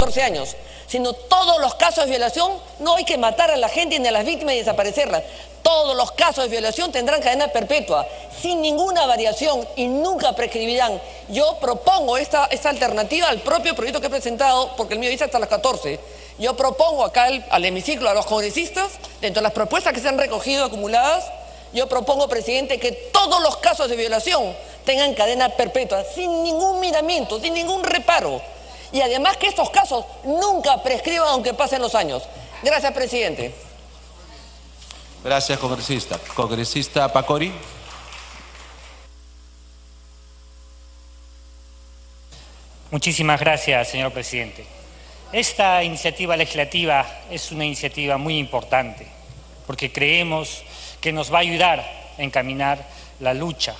14 años, sino todos los casos de violación. No hay que matar a la gente ni a las víctimas y desaparecerlas. Todos los casos de violación tendrán cadena perpetua, sin ninguna variación, y nunca prescribirán. Yo propongo esta alternativa al propio proyecto que he presentado, porque el mío dice hasta las 14. Yo propongo acá al hemiciclo, a los congresistas, dentro de las propuestas que se han recogido acumuladas, yo propongo, presidente, que todos los casos de violación tengan cadena perpetua, sin ningún miramiento, sin ningún reparo. Y además que estos casos nunca prescriban aunque pasen los años. Gracias, presidente. Gracias, congresista. Congresista Pacori. Muchísimas gracias, señor presidente. Esta iniciativa legislativa es una iniciativa muy importante porque creemos que nos va a ayudar a encaminar la lucha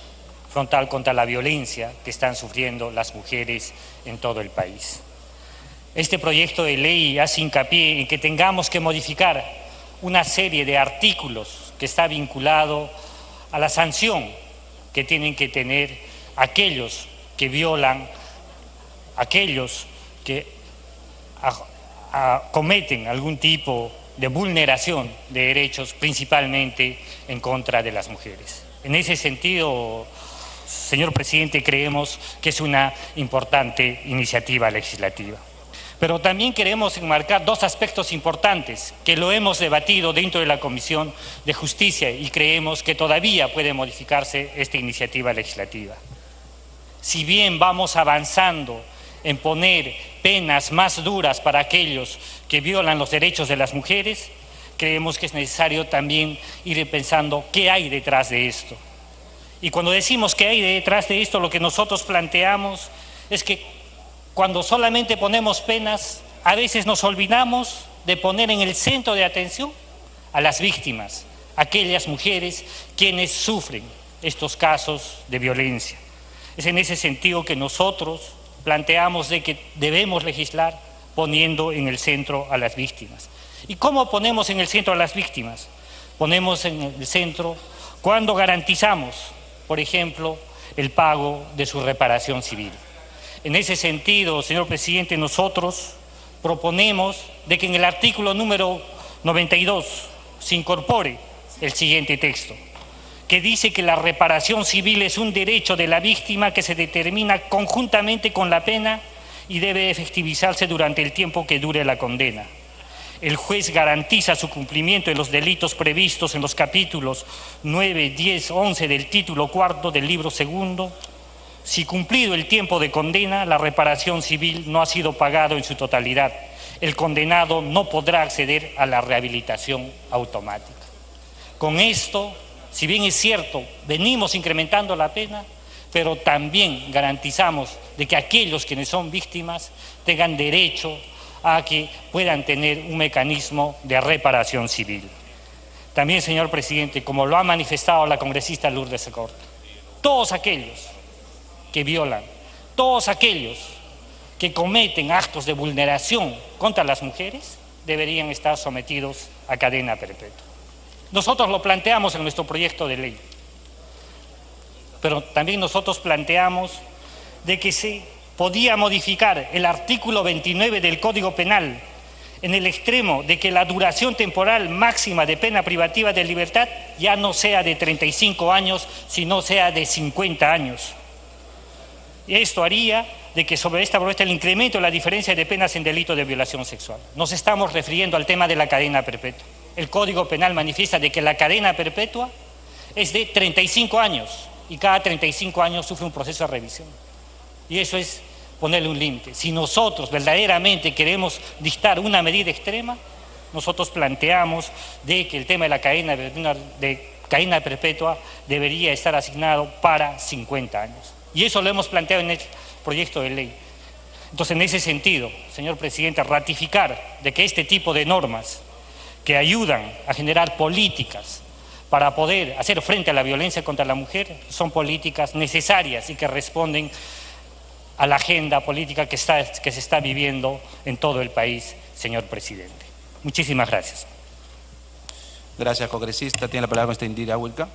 frontal contra la violencia que están sufriendo las mujeres en todo el país. Este proyecto de ley hace hincapié en que tengamos que modificar una serie de artículos que está vinculado a la sanción que tienen que tener aquellos que violan, aquellos que cometen algún tipo de vulneración de derechos, principalmente en contra de las mujeres. En ese sentido, señor presidente, creemos que es una importante iniciativa legislativa. Pero también queremos enmarcar dos aspectos importantes que lo hemos debatido dentro de la Comisión de Justicia y creemos que todavía puede modificarse esta iniciativa legislativa. Si bien vamos avanzando en poner penas más duras para aquellos que violan los derechos de las mujeres, creemos que es necesario también ir pensando qué hay detrás de esto. Y cuando decimos qué hay detrás de esto, lo que nosotros planteamos es que cuando solamente ponemos penas, a veces nos olvidamos de poner en el centro de atención a las víctimas, aquellas mujeres quienes sufren estos casos de violencia. Es en ese sentido que nosotros planteamos de que debemos legislar poniendo en el centro a las víctimas. ¿Y cómo ponemos en el centro a las víctimas? Ponemos en el centro cuando garantizamos, por ejemplo, el pago de su reparación civil. En ese sentido, señor presidente, nosotros proponemos de que en el artículo número 92 se incorpore el siguiente texto, que dice que la reparación civil es un derecho de la víctima que se determina conjuntamente con la pena y debe efectivizarse durante el tiempo que dure la condena. El juez garantiza su cumplimiento en los delitos previstos en los capítulos 9, 10, 11 del título cuarto del libro segundo. Si cumplido el tiempo de condena, la reparación civil no ha sido pagado en su totalidad, el condenado no podrá acceder a la rehabilitación automática. Con esto, si bien es cierto, venimos incrementando la pena, pero también garantizamos de que aquellos quienes son víctimas tengan derecho a que puedan tener un mecanismo de reparación civil. También, señor presidente, como lo ha manifestado la congresista Lourdes Secorta, todos aquellos que violan, todos aquellos que cometen actos de vulneración contra las mujeres deberían estar sometidos a cadena perpetua. Nosotros lo planteamos en nuestro proyecto de ley, pero también nosotros planteamos de que se podía modificar el artículo 29 del Código Penal en el extremo de que la duración temporal máxima de pena privativa de libertad ya no sea de 35 años, sino sea de 50 años. Y esto haría de que sobre esta propuesta el incremento de la diferencia de penas en delito de violación sexual. Nos estamos refiriendo al tema de la cadena perpetua. El Código Penal manifiesta de que la cadena perpetua es de 35 años y cada 35 años sufre un proceso de revisión. Y eso es ponerle un límite. Si nosotros verdaderamente queremos dictar una medida extrema, nosotros planteamos de que el tema de la cadena perpetua debería estar asignado para 50 años. Y eso lo hemos planteado en el proyecto de ley. Entonces, en ese sentido, señor presidente, ratificar de que este tipo de normas que ayudan a generar políticas para poder hacer frente a la violencia contra la mujer son políticas necesarias y que responden a la agenda política que se está viviendo en todo el país, señor presidente. Muchísimas gracias. Gracias, congresista. Tiene la palabra Indira Wilca.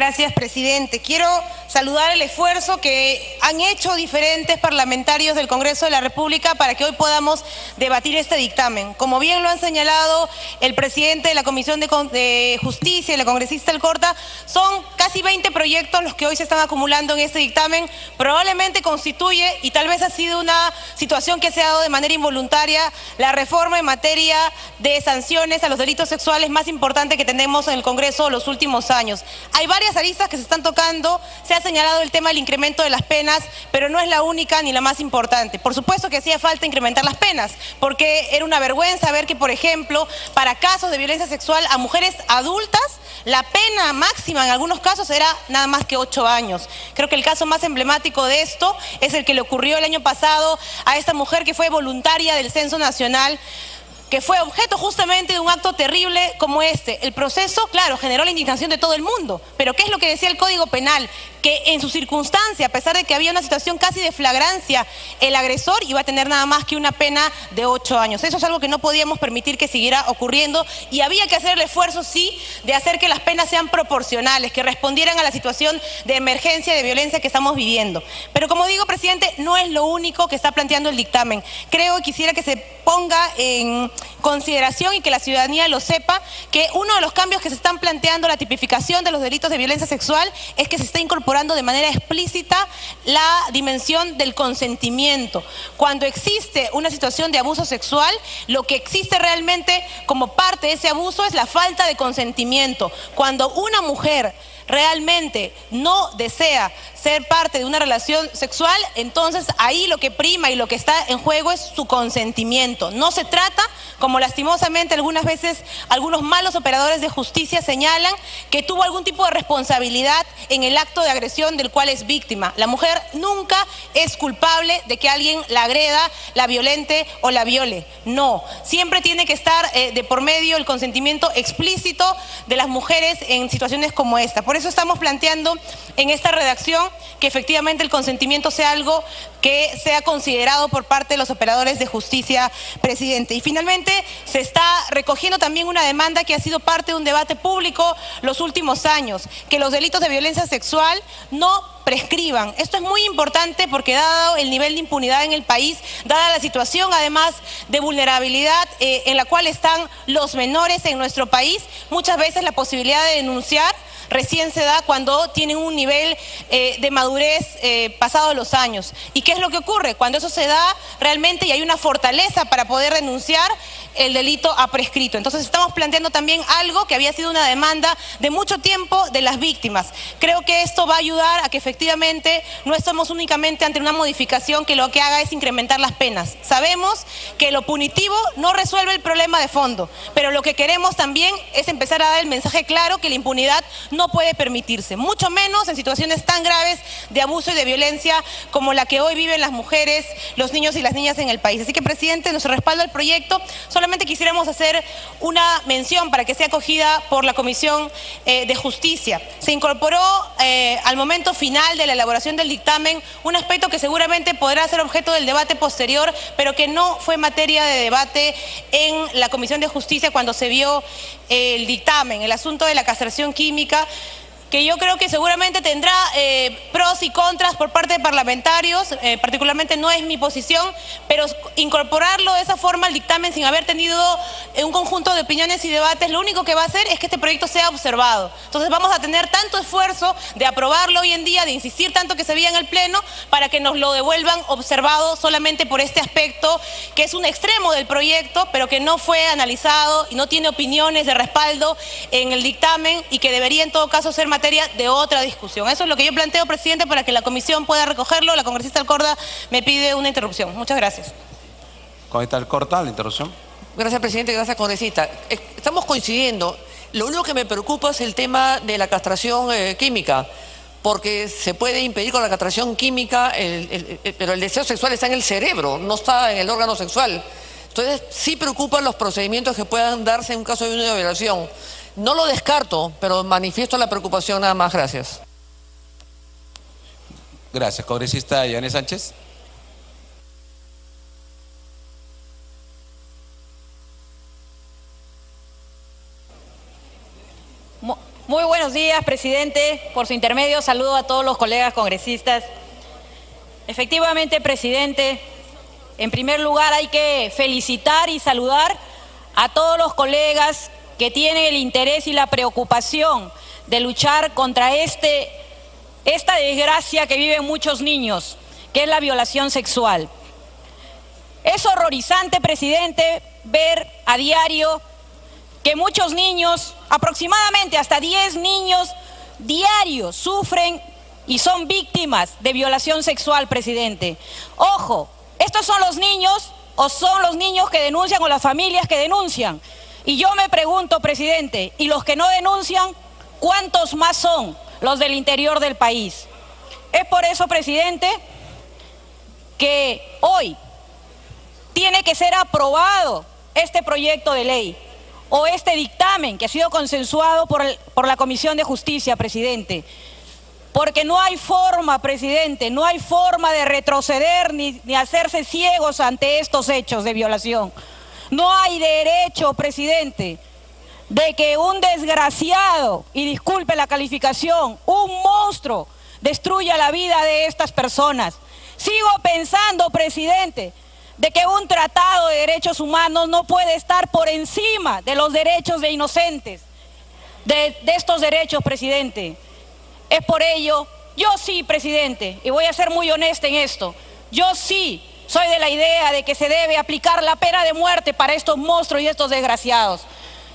Gracias, presidente. Quiero saludar el esfuerzo que han hecho diferentes parlamentarios del Congreso de la República para que hoy podamos debatir este dictamen. Como bien lo han señalado el presidente de la Comisión de Justicia y la congresista Alcorta, son casi 20 proyectos los que hoy se están acumulando en este dictamen. Probablemente constituye, y tal vez ha sido una situación que se ha dado de manera involuntaria, la reforma en materia de sanciones a los delitos sexuales más importante que tenemos en el Congreso los últimos años. Hay varias aristas que se están tocando, se ha señalado el tema del incremento de las penas, pero no es la única ni la más importante. Por supuesto que hacía falta incrementar las penas, porque era una vergüenza ver que, por ejemplo, para casos de violencia sexual a mujeres adultas, la pena máxima en algunos casos era nada más que 8 años. Creo que el caso más emblemático de esto es el que le ocurrió el año pasado a esta mujer que fue voluntaria del Censo Nacional, que fue objeto justamente de un acto terrible como este. El proceso, claro, generó la indignación de todo el mundo, pero ¿qué es lo que decía el Código Penal? Que en su circunstancia, a pesar de que había una situación casi de flagrancia, el agresor iba a tener nada más que una pena de 8 años. Eso es algo que no podíamos permitir que siguiera ocurriendo y había que hacer el esfuerzo, sí, de hacer que las penas sean proporcionales, que respondieran a la situación de emergencia, de violencia que estamos viviendo. Pero como digo, presidente, no es lo único que está planteando el dictamen. Creo y quisiera que se ponga en consideración y que la ciudadanía lo sepa, que uno de los cambios que se están planteando, la tipificación de los delitos de violencia sexual, es que se está incorporando de manera explícita la dimensión del consentimiento. Cuando existe una situación de abuso sexual, lo que existe realmente como parte de ese abuso es la falta de consentimiento. Cuando una mujer realmente no desea ser parte de una relación sexual, entonces ahí lo que prima y lo que está en juego es su consentimiento. No se trata, como lastimosamente algunas veces algunos malos operadores de justicia señalan, que tuvo algún tipo de responsabilidad en el acto de agresión del cual es víctima. La mujer nunca es culpable de que alguien la agreda, la violente o la viole. No, siempre tiene que estar de por medio el consentimiento explícito de las mujeres en situaciones como esta. Por eso estamos planteando en esta redacción que efectivamente el consentimiento sea algo que sea considerado por parte de los operadores de justicia, presidente. Y finalmente se está recogiendo también una demanda que ha sido parte de un debate público los últimos años, que los delitos de violencia sexual no prescriban. Esto es muy importante porque dado el nivel de impunidad en el país, dada la situación además de vulnerabilidad en la cual están los menores en nuestro país, muchas veces la posibilidad de denunciar recién se da cuando tienen un nivel de madurez pasados los años. ¿Y qué es lo que ocurre? Cuando eso se da realmente y hay una fortaleza para poder denunciar, el delito ha prescrito. Entonces estamos planteando también algo que había sido una demanda de mucho tiempo de las víctimas. Creo que esto va a ayudar a que efectivamente no estamos únicamente ante una modificación que lo que haga es incrementar las penas. Sabemos que lo punitivo no resuelve el problema de fondo, pero lo que queremos también es empezar a dar el mensaje claro que la impunidad no puede permitirse, mucho menos en situaciones tan graves de abuso y de violencia como la que hoy viven las mujeres, los niños y las niñas en el país. Así que, presidente, nuestro respaldo al proyecto. Solamente quisiéramos hacer una mención para que sea acogida por la Comisión de Justicia. Se incorporó al momento final de la elaboración del dictamen un aspecto que seguramente podrá ser objeto del debate posterior, pero que no fue materia de debate en la Comisión de Justicia cuando se vio el dictamen, el asunto de la castración química, que yo creo que seguramente tendrá pros y contras por parte de parlamentarios, particularmente no es mi posición, pero incorporarlo de esa forma al dictamen sin haber tenido un conjunto de opiniones y debates, lo único que va a hacer es que este proyecto sea observado. Entonces vamos a tener tanto esfuerzo de aprobarlo hoy en día, de insistir tanto que se vea en el Pleno, para que nos lo devuelvan observado solamente por este aspecto, que es un extremo del proyecto, pero que no fue analizado y no tiene opiniones de respaldo en el dictamen y que debería en todo caso ser materia de otra discusión. Eso es lo que yo planteo, presidente, para que la comisión pueda recogerlo. La congresista Alcorta me pide una interrupción. Muchas gracias. Congresista Alcorta, la interrupción. Gracias, presidente. Gracias, congresista. Estamos coincidiendo. Lo único que me preocupa es el tema de la castración química, porque se puede impedir con la castración química, pero el deseo sexual está en el cerebro, no está en el órgano sexual. Entonces, sí preocupan los procedimientos que puedan darse en un caso de una violación. No lo descarto, pero manifiesto la preocupación nada más. Gracias. Gracias. Congresista Yané Sánchez. Muy buenos días, presidente. Por su intermedio, saludo a todos los colegas congresistas. Efectivamente, presidente, en primer lugar hay que felicitar y saludar a todos los colegas que tienen el interés y la preocupación de luchar contra esta desgracia que viven muchos niños, que es la violación sexual. Es horrorizante, presidente, ver a diario que muchos niños, aproximadamente hasta 10 niños diarios, sufren y son víctimas de violación sexual, presidente. Ojo, ¿estos son los niños o son los niños que denuncian o las familias que denuncian? Y yo me pregunto, presidente, ¿y los que no denuncian, cuántos más son los del interior del país? Es por eso, presidente, que hoy tiene que ser aprobado este proyecto de ley o este dictamen que ha sido consensuado por la Comisión de Justicia, presidente. Porque no hay forma, presidente, no hay forma de retroceder ni hacerse ciegos ante estos hechos de violación. No hay derecho, presidente, de que un desgraciado, y disculpe la calificación, un monstruo, destruya la vida de estas personas. Sigo pensando, presidente, de que un tratado de derechos humanos no puede estar por encima de los derechos de inocentes, de estos derechos, presidente. Es por ello, yo sí, presidente, y voy a ser muy honesta en esto, yo sí soy de la idea de que se debe aplicar la pena de muerte para estos monstruos y estos desgraciados.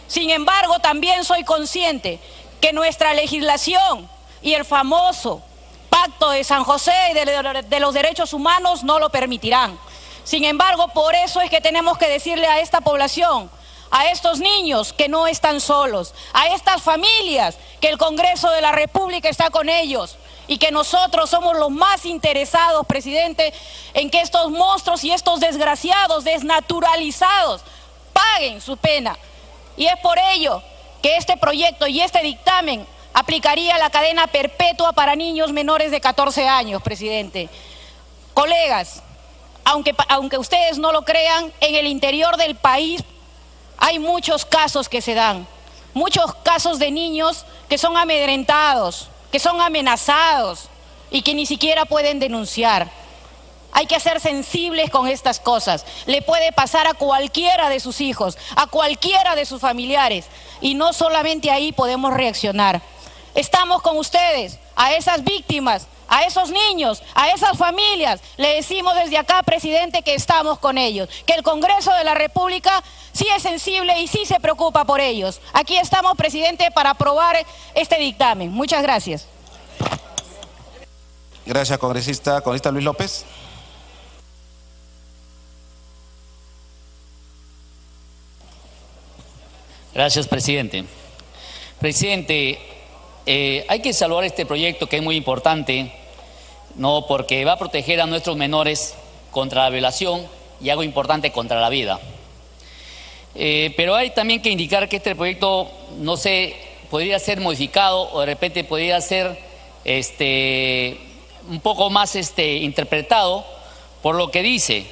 Sin embargo, también soy consciente que nuestra legislación y el famoso Pacto de San José y de los derechos humanos no lo permitirán. Sin embargo, por eso es que tenemos que decirle a esta población, a estos niños que no están solos, a estas familias que el Congreso de la República está con ellos y que nosotros somos los más interesados, presidente, en que estos monstruos y estos desgraciados, desnaturalizados, paguen su pena. Y es por ello que este proyecto y este dictamen aplicaría la cadena perpetua para niños menores de 14 años, presidente. Colegas, aunque ustedes no lo crean, en el interior del país hay muchos casos que se dan, muchos casos de niños que son amedrentados, que son amenazados y que ni siquiera pueden denunciar. Hay que ser sensibles con estas cosas. Le puede pasar a cualquiera de sus hijos, a cualquiera de sus familiares, y no solamente ahí podemos reaccionar. Estamos con ustedes, a esas víctimas, a esos niños, a esas familias. Le decimos desde acá, presidente, que estamos con ellos, que el Congreso de la República sí es sensible y sí se preocupa por ellos. Aquí estamos, presidente, para aprobar este dictamen. Muchas gracias. Gracias, congresista. Congresista Luis López. Gracias, presidente. Presidente, hay que saludar este proyecto que es muy importante, ¿no? Porque va a proteger a nuestros menores contra la violación y algo importante, contra la vida. Pero hay también que indicar que este proyecto, no sé, podría ser modificado o de repente podría ser un poco más interpretado por lo que dice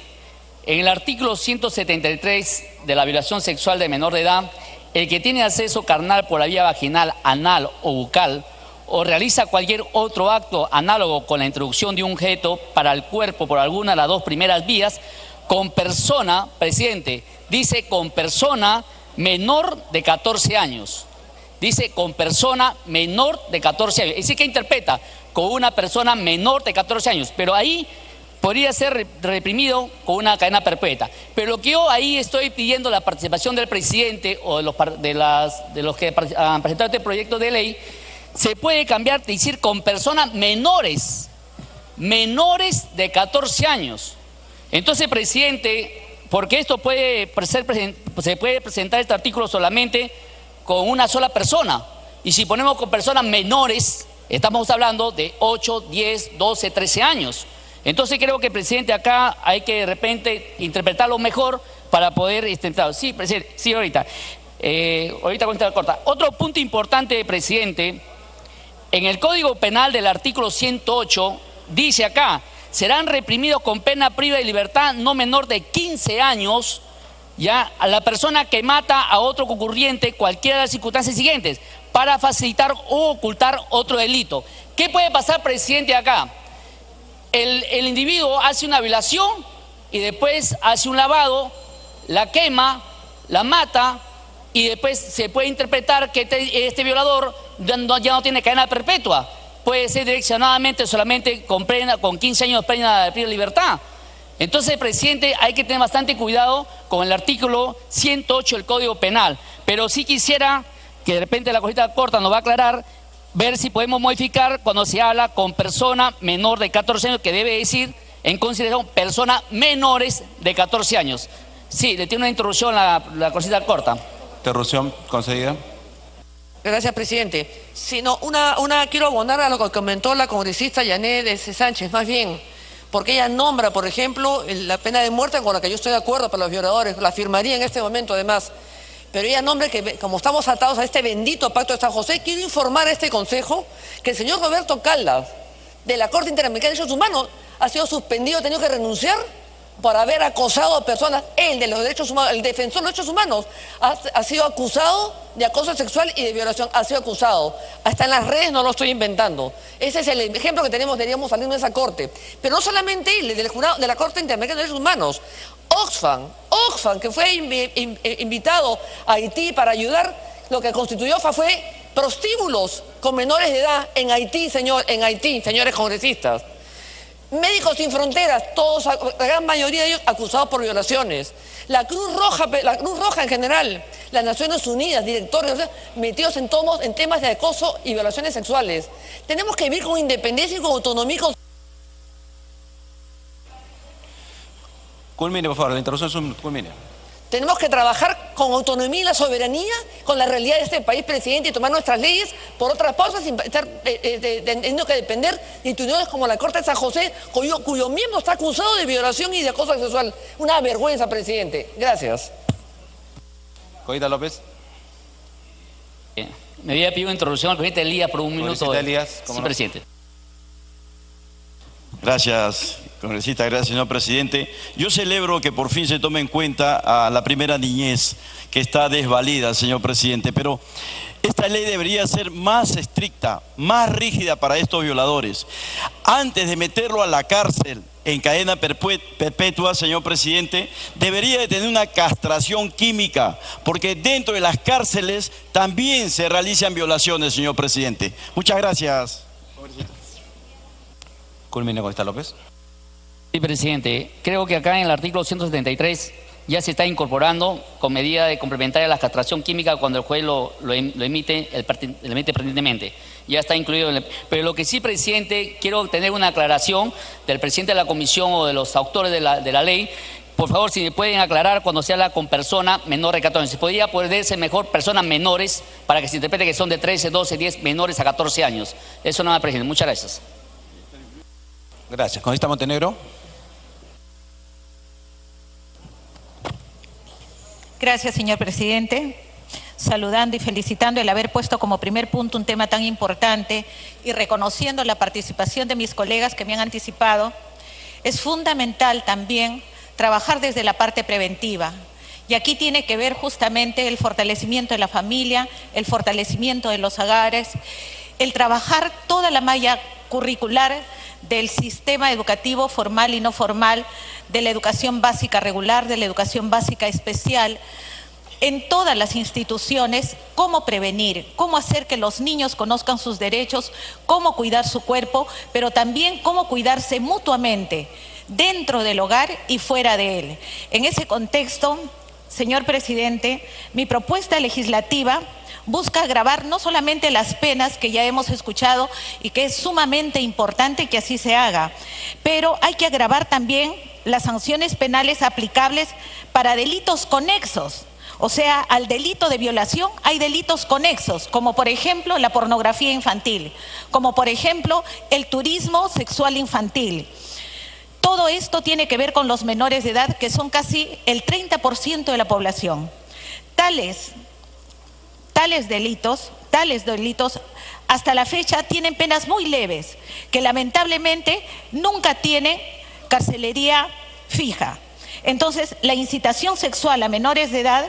en el artículo 173 de la violación sexual de menor de edad. El que tiene acceso carnal por la vía vaginal, anal o bucal o realiza cualquier otro acto análogo con la introducción de un objeto para el cuerpo por alguna de las dos primeras vías, con persona, presidente, dice con persona menor de 14 años. Dice con persona menor de 14 años. Es decir, que interpreta con una persona menor de 14 años, pero ahí podría ser reprimido con una cadena perpetua. Pero lo que yo ahí estoy pidiendo, la participación del presidente o de los que han presentado este proyecto de ley, se puede cambiar, decir con personas menores de 14 años. Entonces, presidente, porque esto se puede presentar este artículo solamente con una sola persona. Y si ponemos con personas menores, estamos hablando de 8, 10, 12, 13 años. Entonces creo que, presidente, acá hay que de repente interpretarlo mejor para poder intentar. Sí, presidente, sí, ahorita cuenta corta. Otro punto importante, presidente, en el Código Penal del artículo 108 dice acá, serán reprimidos con pena priva de libertad no menor de 15 años, ya, a la persona que mata a otro concurriente, cualquiera de las circunstancias siguientes. para facilitar o ocultar otro delito. ¿Qué puede pasar, presidente, acá? El individuo hace una violación y después hace un lavado, la quema, la mata y después se puede interpretar que este violador ya no tiene cadena perpetua. Puede ser direccionadamente solamente con 15 años de pena de libertad. Entonces, presidente, hay que tener bastante cuidado con el artículo 108 del Código Penal. Pero sí quisiera que de repente la cosita corta nos va a aclarar, ver si podemos modificar cuando se habla con persona menor de 14 años, que debe decir en consideración personas menores de 14 años. Sí, le tiene una introducción la cosita corta. Interrupción concedida. Gracias, presidente. Sí, no, quiero abonar a lo que comentó la congresista Yanet Sánchez, más bien, porque ella nombra, por ejemplo, la pena de muerte, con la que yo estoy de acuerdo para los violadores, la firmaría en este momento además, pero ella nombra que como estamos atados a este bendito pacto de San José, quiero informar a este consejo que el señor Roberto Caldas, de la Corte Interamericana de Derechos Humanos, ha sido suspendido, ha tenido que renunciar por haber acosado a personas. Él, de los derechos humanos, el defensor de los derechos humanos, ha sido acusado de acoso sexual y de violación, ha sido acusado. Hasta en las redes, no lo estoy inventando. Ese es el ejemplo que deberíamos salir de esa corte. Pero no solamente él, del jurado de la Corte Interamericana de Derechos Humanos, Oxfam, que fue invitado a Haití para ayudar, lo que constituyó fue prostíbulos con menores de edad en Haití, señores congresistas. Médicos Sin Fronteras, todos, la gran mayoría de ellos acusados por violaciones. La Cruz Roja en general, las Naciones Unidas, directores, metidos en temas de acoso y violaciones sexuales. Tenemos que vivir con independencia y con autonomía. Culmine, por favor, la interrupción culmine. Tenemos que trabajar con autonomía y la soberanía, con la realidad de este país, presidente, y tomar nuestras leyes por otras cosas, sin estar teniendo que depender de instituciones como la Corte de San José, cuyo miembro está acusado de violación y de acoso sexual. Una vergüenza, presidente. Gracias. Coita López. Me había pedido introducción al presidente Elías por un minuto. Elías, sí, presidente. Gracias, congresista, gracias, señor presidente. Yo celebro que por fin se tome en cuenta a la primera niñez que está desvalida, señor presidente, pero esta ley debería ser más estricta, más rígida para estos violadores. Antes de meterlo a la cárcel en cadena perpetua, señor presidente, debería de tener una castración química, porque dentro de las cárceles también se realizan violaciones, señor presidente. Muchas gracias. Culmine, Costa López. Sí, presidente. Creo que acá en el artículo 173 ya se está incorporando con medida de complementaria a la castración química cuando el juez lo emite pertinentemente. Ya está incluido. Pero lo que sí, presidente, quiero tener una aclaración del presidente de la comisión o de los autores de la ley. Por favor, si me pueden aclarar cuando se habla con persona menor de 14 años. ¿Se podría ponerse mejor personas menores para que se interprete que son de 13, 12, 10 menores a 14 años? Eso nada más, presidente. Muchas gracias. Gracias. Congresista Montenegro. Gracias, señor presidente. Saludando y felicitando el haber puesto como primer punto un tema tan importante y reconociendo la participación de mis colegas que me han anticipado, es fundamental también trabajar desde la parte preventiva. Y aquí tiene que ver justamente el fortalecimiento de la familia, el fortalecimiento de los hogares, el trabajar toda la malla curricular del sistema educativo formal y no formal, de la educación básica regular, de la educación básica especial, en todas las instituciones, cómo prevenir, cómo hacer que los niños conozcan sus derechos, cómo cuidar su cuerpo, pero también cómo cuidarse mutuamente, dentro del hogar y fuera de él. En ese contexto, señor presidente, mi propuesta legislativa busca agravar no solamente las penas que ya hemos escuchado y que es sumamente importante que así se haga, pero hay que agravar también las sanciones penales aplicables para delitos conexos. O sea, al delito de violación hay delitos conexos, como por ejemplo la pornografía infantil, como por ejemplo el turismo sexual infantil. Todo esto tiene que ver con los menores de edad, que son casi el 30% de la población. Tales delitos hasta la fecha tienen penas muy leves, que lamentablemente nunca tienen carcelería fija. Entonces, la incitación sexual a menores de edad,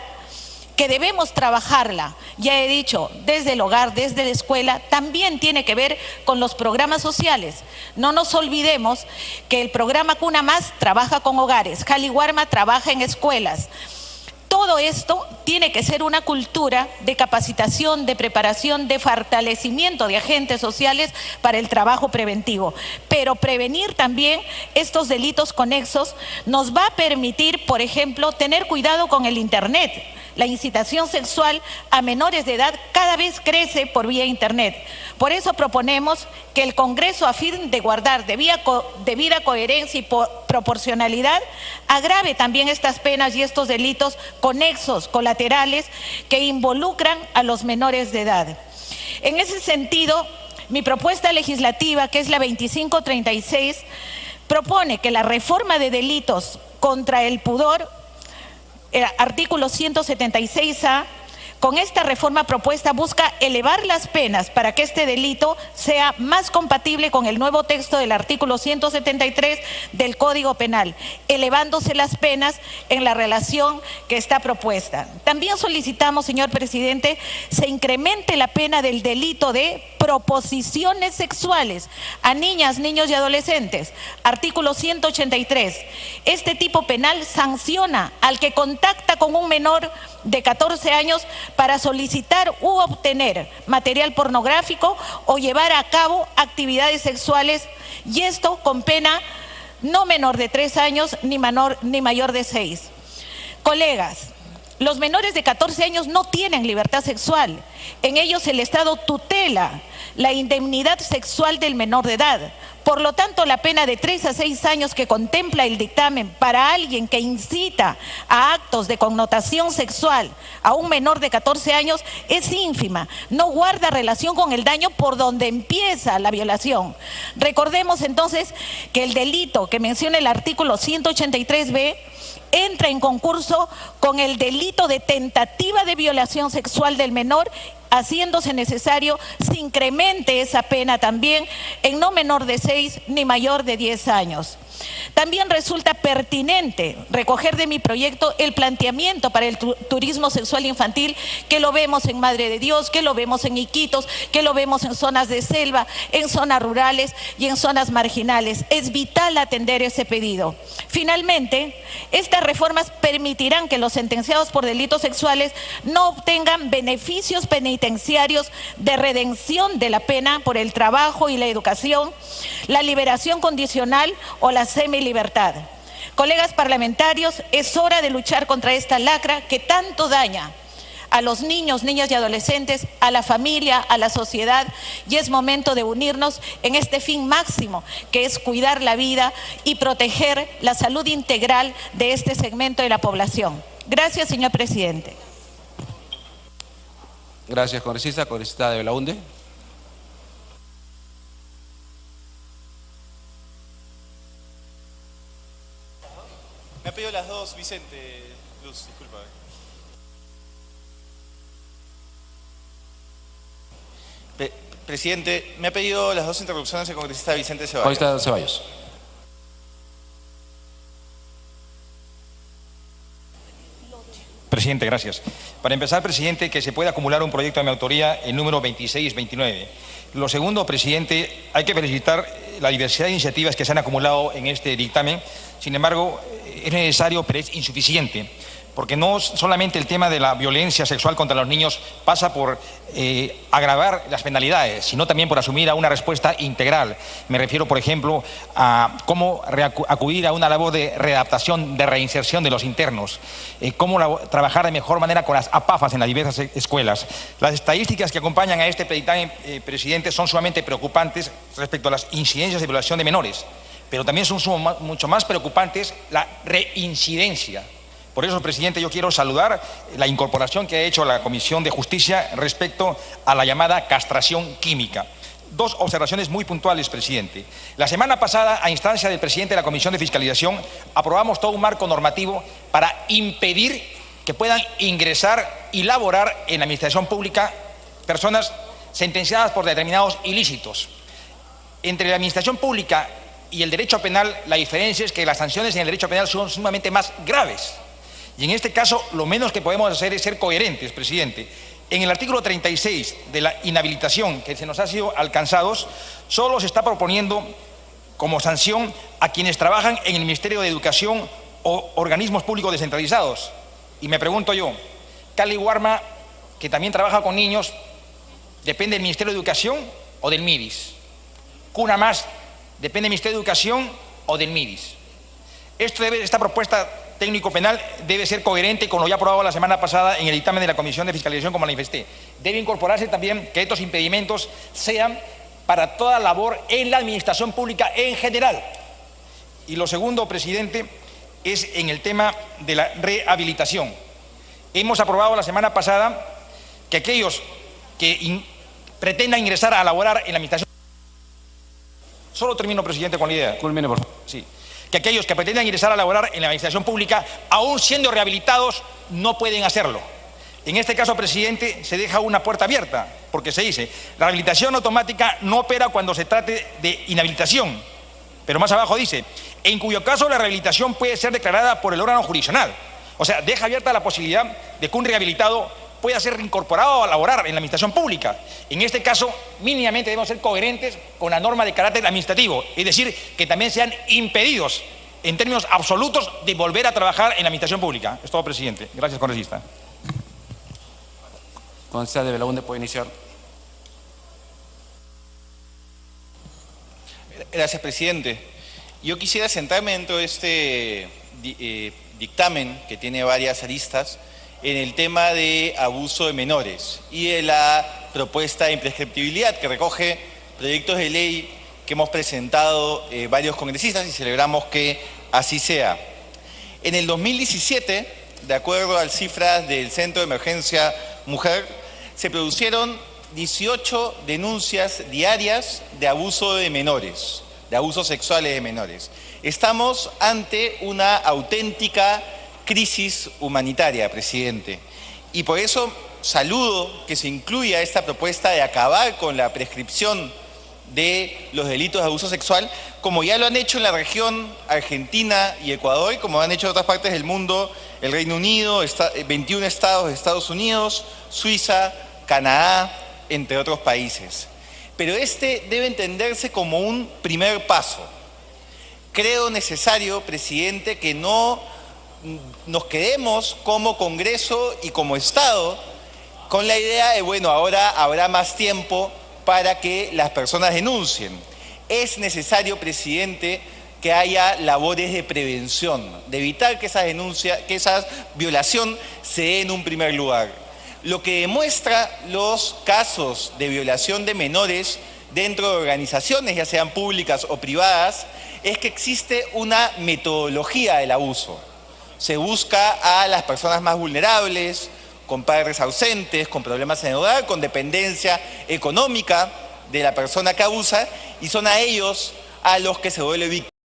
que debemos trabajarla, ya he dicho, desde el hogar, desde la escuela, también tiene que ver con los programas sociales. No nos olvidemos que el programa Cuna Más trabaja con hogares, Jali Warma trabaja en escuelas. Todo esto tiene que ser una cultura de capacitación, de preparación, de fortalecimiento de agentes sociales para el trabajo preventivo. Pero prevenir también estos delitos conexos nos va a permitir, por ejemplo, tener cuidado con el Internet. La incitación sexual a menores de edad cada vez crece por vía Internet. Por eso proponemos que el Congreso, a fin de guardar debida coherencia y proporcionalidad, agrave también estas penas y estos delitos conexos, colaterales, que involucran a los menores de edad. En ese sentido, mi propuesta legislativa, que es la 2536, propone que la reforma de delitos contra el pudor, artículo 176A, con esta reforma propuesta busca elevar las penas para que este delito sea más compatible con el nuevo texto del artículo 173 del Código Penal, elevándose las penas en la relación que está propuesta. También solicitamos, señor presidente, se incremente la pena del delito de proposiciones sexuales a niñas, niños y adolescentes. Artículo 183. Este tipo penal sanciona al que contacta con un menor de 14 años para solicitar u obtener material pornográfico o llevar a cabo actividades sexuales, y esto con pena no menor de 3 años ni mayor de 6. Colegas, los menores de 14 años no tienen libertad sexual. En ellos el Estado tutela la indemnidad sexual del menor de edad. Por lo tanto, la pena de 3 a 6 años que contempla el dictamen para alguien que incita a actos de connotación sexual a un menor de 14 años es ínfima. No guarda relación con el daño por donde empieza la violación. Recordemos entonces que el delito que menciona el artículo 183B entra en concurso con el delito de tentativa de violación sexual del menor, haciéndose necesario se incremente esa pena también en no menor de 6 ni mayor de 10 años. También resulta pertinente recoger de mi proyecto el planteamiento para el turismo sexual infantil, que lo vemos en Madre de Dios, que lo vemos en Iquitos, que lo vemos en zonas de selva, en zonas rurales y en zonas marginales. Es vital atender ese pedido. Finalmente, estas reformas permitirán que los sentenciados por delitos sexuales no obtengan beneficios penitenciarios de redención de la pena por el trabajo y la educación, la liberación condicional o la semilibertad. Colegas parlamentarios, es hora de luchar contra esta lacra que tanto daña a los niños, niñas y adolescentes, a la familia, a la sociedad, y es momento de unirnos en este fin máximo, que es cuidar la vida y proteger la salud integral de este segmento de la población. Gracias, señor presidente. Gracias, congresista. Congresista de Belaunde. Me ha pedido las dos, Vicente. Luz, disculpa. Presidente, me ha pedido las dos interrupciones el congresista Vicente Ceballos. Congresista Ceballos. Presidente, gracias. Para empezar, presidente, que se pueda acumular un proyecto de mi autoría, el número 2629. Lo segundo, presidente, hay que felicitar la diversidad de iniciativas que se han acumulado en este dictamen. Sin embargo, es necesario, pero es insuficiente, porque no solamente el tema de la violencia sexual contra los niños pasa por agravar las penalidades, sino también por asumir a una respuesta integral. Me refiero, por ejemplo, a cómo acudir a una labor de readaptación, de reinserción de los internos, cómo trabajar de mejor manera con las APAFAS en las diversas escuelas. Las estadísticas que acompañan a este dictamen, presidente, son sumamente preocupantes respecto a las incidencias de violación de menores, pero también son mucho más preocupantes la reincidencia. Por eso, presidente, yo quiero saludar la incorporación que ha hecho la Comisión de Justicia respecto a la llamada castración química. Dos observaciones muy puntuales, presidente. La semana pasada, a instancia del presidente de la Comisión de Fiscalización, aprobamos todo un marco normativo para impedir que puedan ingresar y laborar en la administración pública personas sentenciadas por determinados ilícitos. Entre la administración pública y el derecho penal, la diferencia es que las sanciones en el derecho penal son sumamente más graves. Y en este caso, lo menos que podemos hacer es ser coherentes, presidente. En el artículo 36 de la inhabilitación que se nos ha sido alcanzados, solo se está proponiendo como sanción a quienes trabajan en el Ministerio de Educación o organismos públicos descentralizados. Y me pregunto yo, Cali Warma, que también trabaja con niños, ¿depende del Ministerio de Educación o del MIDIS? Cuna Más, ¿depende del Ministerio de Educación o del MIDIS? Esta propuesta técnico-penal debe ser coherente con lo ya aprobado la semana pasada en el dictamen de la Comisión de Fiscalización, como manifesté. Debe incorporarse también que estos impedimentos sean para toda labor en la administración pública en general. Y lo segundo, presidente, es en el tema de la rehabilitación. Hemos aprobado la semana pasada que aquellos que pretendan ingresar a laborar en la administración... Solo termino, presidente, con la idea. Culmine, por favor. Sí. Que aquellos que pretendan ingresar a laborar en la administración pública, aún siendo rehabilitados, no pueden hacerlo. En este caso, presidente, se deja una puerta abierta, porque se dice, la rehabilitación automática no opera cuando se trate de inhabilitación, pero más abajo dice, en cuyo caso la rehabilitación puede ser declarada por el órgano jurisdiccional. O sea, deja abierta la posibilidad de que un rehabilitado pueda ser reincorporado a laborar en la administración pública. En este caso, mínimamente debemos ser coherentes con la norma de carácter administrativo, es decir, que también sean impedidos, en términos absolutos, de volver a trabajar en la administración pública. Es todo, presidente. Gracias, congresista. Congresista de Belaúnde puede iniciar. Gracias, presidente. Yo quisiera centrarme dentro de este dictamen, que tiene varias aristas, en el tema de abuso de menores y de la propuesta de imprescriptibilidad que recoge proyectos de ley que hemos presentado varios congresistas y celebramos que así sea. En el 2017, de acuerdo a las cifras del Centro de Emergencia Mujer, se produjeron 18 denuncias diarias de abuso de menores, de abusos sexuales de menores. Estamos ante una auténtica crisis humanitaria, presidente. Y por eso saludo que se incluya esta propuesta de acabar con la prescripción de los delitos de abuso sexual, como ya lo han hecho en la región Argentina y Ecuador, y como han hecho en otras partes del mundo, el Reino Unido, 21 estados de Estados Unidos, Suiza, Canadá, entre otros países. Pero este debe entenderse como un primer paso. Creo necesario, presidente, que no nos quedemos como Congreso y como Estado con la idea de, bueno, ahora habrá más tiempo para que las personas denuncien. Es necesario, presidente, que haya labores de prevención, de evitar que esas denuncias, que esa violación se dé en un primer lugar. Lo que demuestra los casos de violación de menores dentro de organizaciones, ya sean públicas o privadas, es que existe una metodología del abuso. Se busca a las personas más vulnerables, con padres ausentes, con problemas en el hogar, con dependencia económica de la persona que abusa, y son a ellos a los que se vuelve víctima.